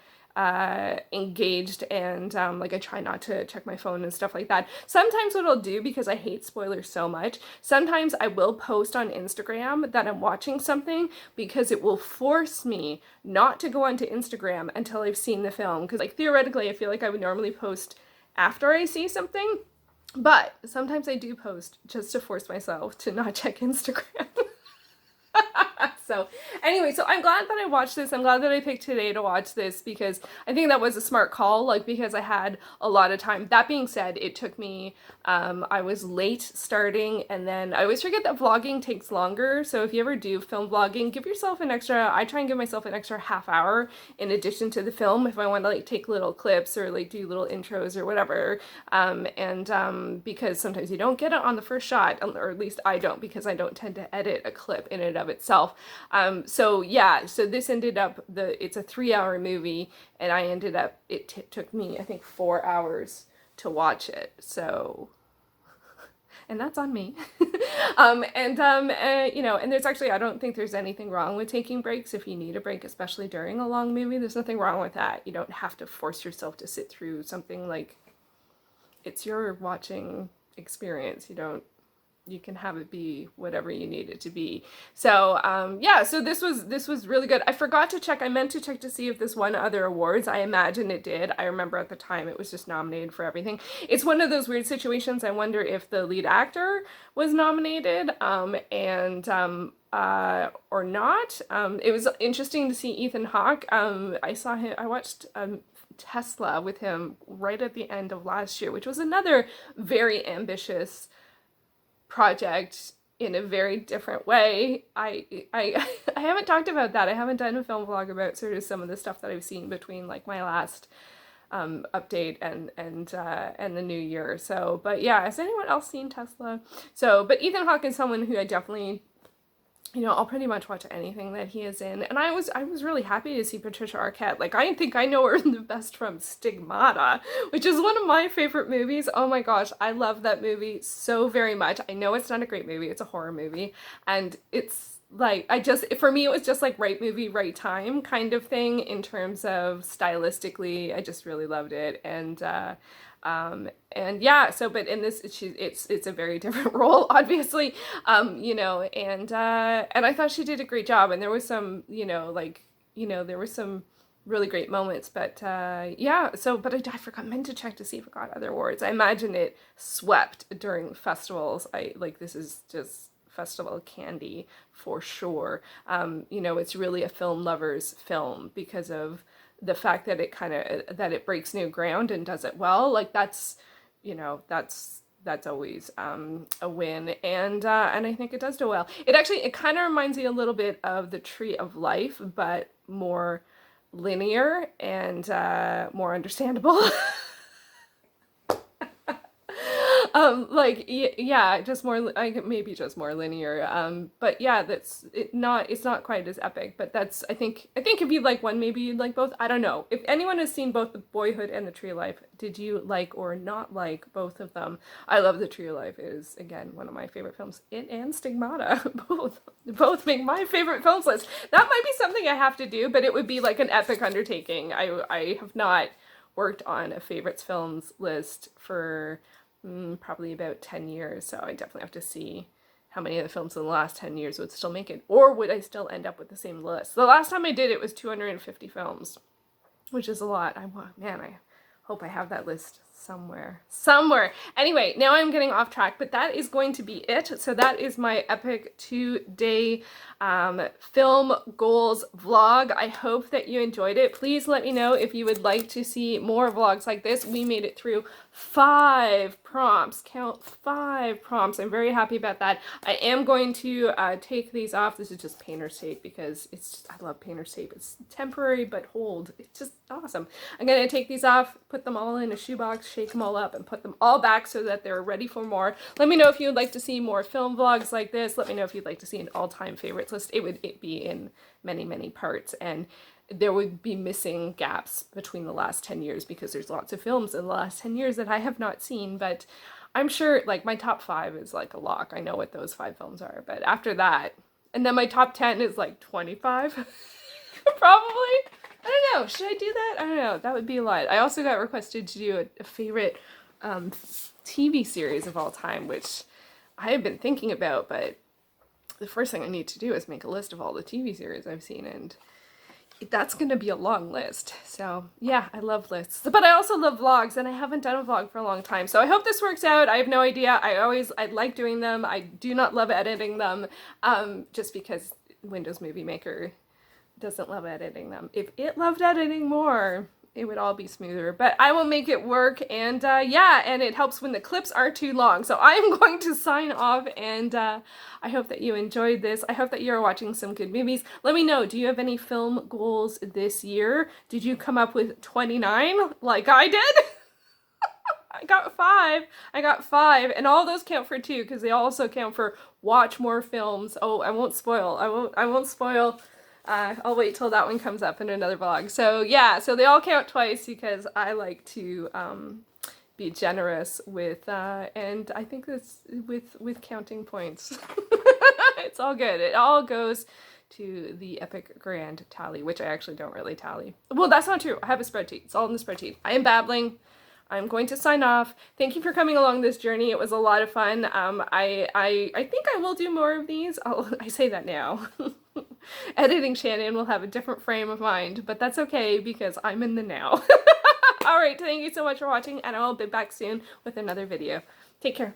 engaged, and I try not to check my phone and stuff like that. Sometimes what I'll do, because I hate spoilers so much, sometimes I will post on Instagram that I'm watching something, because it will force me not to go onto Instagram until I've seen the film. Because theoretically, I feel like I would normally post after I see something, but sometimes I do post just to force myself to not check Instagram. So anyway, so I'm glad that I watched this. I'm glad that I picked today to watch this, because I think that was a smart call, because I had a lot of time. That being said, it took me, I was late starting, and then I always forget that vlogging takes longer. So if you ever do film vlogging, give yourself I try and give myself an extra half hour in addition to the film if I want to take little clips or do little intros or whatever. Because sometimes you don't get it on the first shot, or at least I don't, because I don't tend to edit a clip in and of itself. So this ended up, it's a 3-hour movie, and I ended up, it took me, I think, 4 hours to watch it. So, and that's on me. And there's actually, I don't think there's anything wrong with taking breaks if you need a break, especially during a long movie. There's nothing wrong with that. You don't have to force yourself to sit through something it's you're watching experience. You can have it be whatever you need it to be. So yeah, so this was really good. I forgot to check. I meant to check to see if this won other awards. I imagine it did. I remember at the time it was just nominated for everything. It's one of those weird situations. I wonder if the lead actor was nominated or not. It was interesting to see Ethan Hawke. I watched Tesla with him right at the end of last year, which was another very ambitious project in a very different way. I I haven't talked about that. I haven't done a film vlog about sort of some of the stuff that I've seen between like my last update and the new year. So, but yeah, has anyone else seen Tesla? So, but Ethan Hawke is someone who I definitely, I'll pretty much watch anything that he is in. And I was really happy to see Patricia Arquette. Like, I think I know her the best from Stigmata, which is one of my favorite movies. Oh my gosh, I love that movie so very much. I know it's not a great movie. It's a horror movie. And it's like, for me, it was just like right movie, right time kind of thing in terms of stylistically. I just really loved it. And yeah, so, but in this, it's a very different role, obviously, and I thought she did a great job, and there was some, there were some really great moments, but, yeah, so, but I forgot, meant to check to see if it got other awards. I imagine it swept during festivals. This is just festival candy for sure. It's really a film lover's film because of the fact that it breaks new ground and does it well. Like that's always a win, and I think it does do well. It kind of reminds me a little bit of The Tree of Life, but more linear and more understandable. Just more, maybe just more linear. But yeah, it's not quite as epic, but I think if you like one, maybe you'd like both. I don't know. If anyone has seen both the Boyhood and the Tree of Life, did you like or not like both of them? I love the Tree of Life. It is, again, one of my favorite films. It and Stigmata, both make my favorite films list. That might be something I have to do, but it would be like an epic undertaking. I have not worked on a favorites films list for probably about 10 years, so I definitely have to see how many of the films in the last 10 years would still make it, or would I still end up with the same list. The last time I did it was 250 films, which is a lot. I hope I have that list somewhere. Anyway, now I'm getting off track, but that is going to be it. So that is my epic 2-day film goals vlog. I hope that you enjoyed it. Please let me know if you would like to see more vlogs like this. We made it through 5 prompts. Count 5 prompts. I'm very happy about that. I am going to take these off. This is just painter's tape because I love painter's tape. It's temporary but hold. It's just awesome. I'm going to take these off, put them all in a shoebox, shake them all up, and put them all back so that they're ready for more. Let me know if you would like to see more film vlogs like this. Let me know if you'd like to see an all-time favorites list. It would be in many, many parts, and there would be missing gaps between the last 10 years because there's lots of films in the last 10 years that I have not seen, but I'm sure like my top 5 is like a lock. I know what those 5 films are, but after that, and then my top 10 is like 25, probably. I don't know. Should I do that? I don't know. That would be a lot. I also got requested to do a favorite TV series of all time, which I have been thinking about, but the first thing I need to do is make a list of all the TV series I've seen, and that's going to be a long list. So yeah, I love lists, but I also love vlogs, and I haven't done a vlog for a long time. So I hope this works out. I have no idea. I like doing them. I do not love editing them, just because Windows Movie Maker doesn't love editing them. If it loved editing more, it would all be smoother, but I will make it work. And yeah, and it helps when the clips are too long. So I am going to sign off, and I hope that you enjoyed this. I hope that you're watching some good movies. Let me know, do you have any film goals this year? Did you come up with 29 like I did? I got 5, and all those count for 2 because they also count for watch more films. Oh, I won't spoil. I'll wait till that one comes up in another vlog. So yeah, so they all count twice because I like to be generous with, and I think that's with counting points. It's all good. It all goes to the epic grand tally, which I actually don't really tally. Well, that's not true. I have a spreadsheet. It's all in the spreadsheet. I am babbling. I'm going to sign off. Thank you for coming along this journey. It was a lot of fun. I think I will do more of these. I say that now. Editing Shannon will have a different frame of mind, but that's okay because I'm in the now. Alright, thank you so much for watching, and I will be back soon with another video. Take care.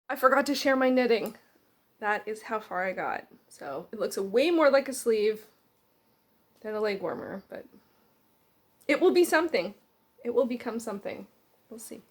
I forgot to share my knitting. That is how far I got. So it looks way more like a sleeve than a leg warmer, but it will be something. It will become something. We'll see.